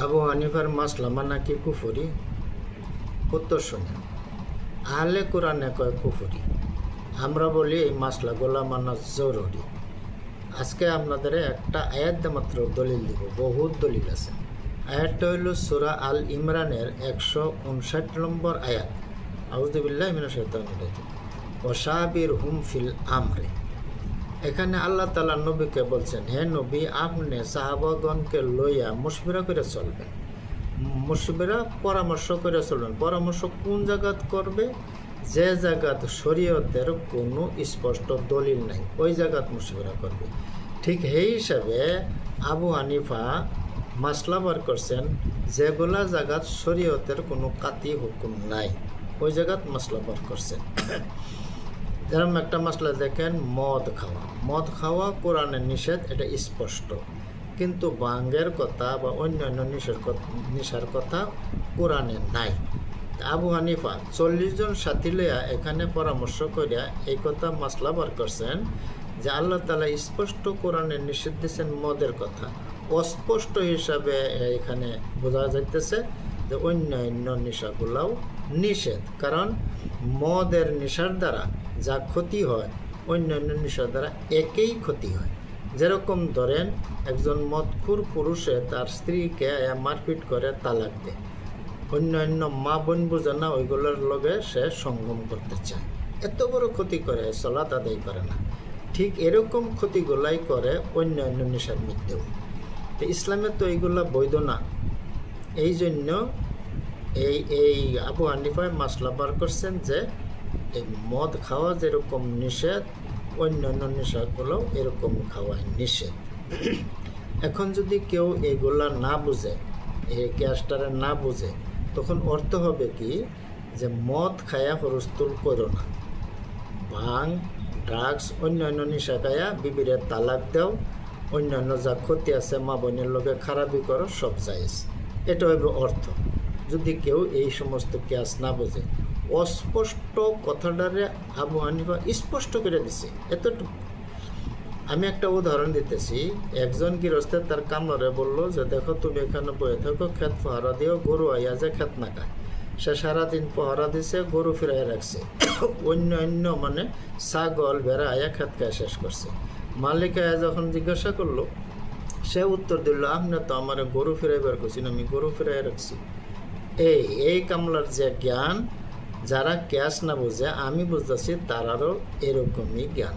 আবু হানিফার মাসলামা নাকি কুফরি? উত্তর শুনে, আহলে কোরআনে কয় কুফরি, আমরা বলি এই মাসলাগুলা মানা জরুরি। আজকে আপনাদের একটা আয়াত মাত্র দলিল দিব, বহুত দলিল আছে। আয়াতটা হইল সূরা আল ইমরানের 159 নম্বর আয়াত। আউযুবিল্লাহি মিনাশ শাইতানির রাজিম। ওয়াশাবিরহুম ফিল আমরি। এখানে আল্লাহ তাআলা নবীকে বলছেন, হে নবী, আপনি সাহাবাগণকে লইয়া মুশবিরা করে চলবেন। মুশবিরা পরামর্শ করে চলবেন। পরামর্শ কোন জায়গাত করবে? যে জায়গাত শরীয়তের কোনো স্পষ্ট দলিল নাই, ওই জায়গাত মুশবিরা করবে। ঠিক এই হিসাবে আবু হানিফা মাসলা বার করছেন, যেগুলা জায়গাত শরীয়তের কোনো কাতি হুকুম নাই, ওই জায়গাত মাসলা বার করছেন। যেরকম একটা মাসলা দেখেন, মদ খাওয়া কোরআনের নিষেধ, এটা স্পষ্ট, কিন্তু বাঙ্গের কথা বা অন্যান্য নেশার কথা কোরআনে নাই। আবু হানিফা 40 জন সাথী লইয়া এখানে পরামর্শ করিয়া এই কথা মাসলা বার করছেন যে আল্লাহ তাআলা স্পষ্ট কোরআনে নিষেধ দিয়েছেন মদের কথা। অস্পষ্ট হিসাবে এখানে বোঝা যাইতেছে যে অন্যান্য নেশাগুলাও নিষেধ, কারণ মদের নেশার দ্বারা যা ক্ষতি হয় অন্যান্য নেশার দ্বারা একই ক্ষতি হয়। যেরকম ধরেন, একজন মদখুর পুরুষে তার স্ত্রীকে মারপিট করে তালাক দেয়, অন্যান্য মা বোন বোঝে না, ওইগুলোর লগে সে সঙ্গম করতে চায়, এত বড় ক্ষতি করে, সালাত আদায় করে না। ঠিক এরকম ক্ষতিগুলাই করে অন্যান্য নেশার মধ্যেও। তো ইসলামে তো এইগুলা বৈধ না। এই জন্য এই আবু হানিফায় মাসলা বার করছেন যে এই মদ খাওয়া যেরকম নিষেধ, অন্যান্য নেশাগুলোও এরকম খাওয়ায় নিষেধ। এখন যদি কেউ এগুলা না বুঝে, এই ক্যাশটারে না বুঝে, তখন অর্থ হবে কি যে মদ খায়া হরস্তুল করো না, ভাং, ড্রাগস, অন্যান্য নেশা খায়া বিবিরে তালাক দাও, অন্যান্য যা ক্ষতি আছে মা বোনের লোকে খারাপই করো, সব জায়েজ। এটা হবে অর্থ, যদি কেউ এই সমস্ত ক্যাশ না বোঝে। অস্পষ্ট কথাটারে আবু হানিফা স্পষ্ট করে দিছে এতটুকু। আমি একটা উদাহরণ দিতেছি। একজন গৃহস্থের তার কামলারে বললো যে দেখো, তুমি এখানে বয়ে থাকো, ক্ষেত পাহারা দিও, গরু আইয়া যে ক্ষেত না খায়। সে সারাদিন পাহারা দিছে, গরু ফিরাই রাখছে, অন্য মানে ছাগল ভেড়া আয়া ক্ষেত খায় শেষ করছে। মালিক আয়া যখন জিজ্ঞাসা করলো, সে উত্তর দিল, আপনি তো আমার গরু ফিরাই বের করছেন, আমি গরু ফিরাই রাখছি। এই কামলার যে জ্ঞান, যারা ক্যাশ না বোঝে, আমি বুঝতেছি তারারও এরকমই জ্ঞান।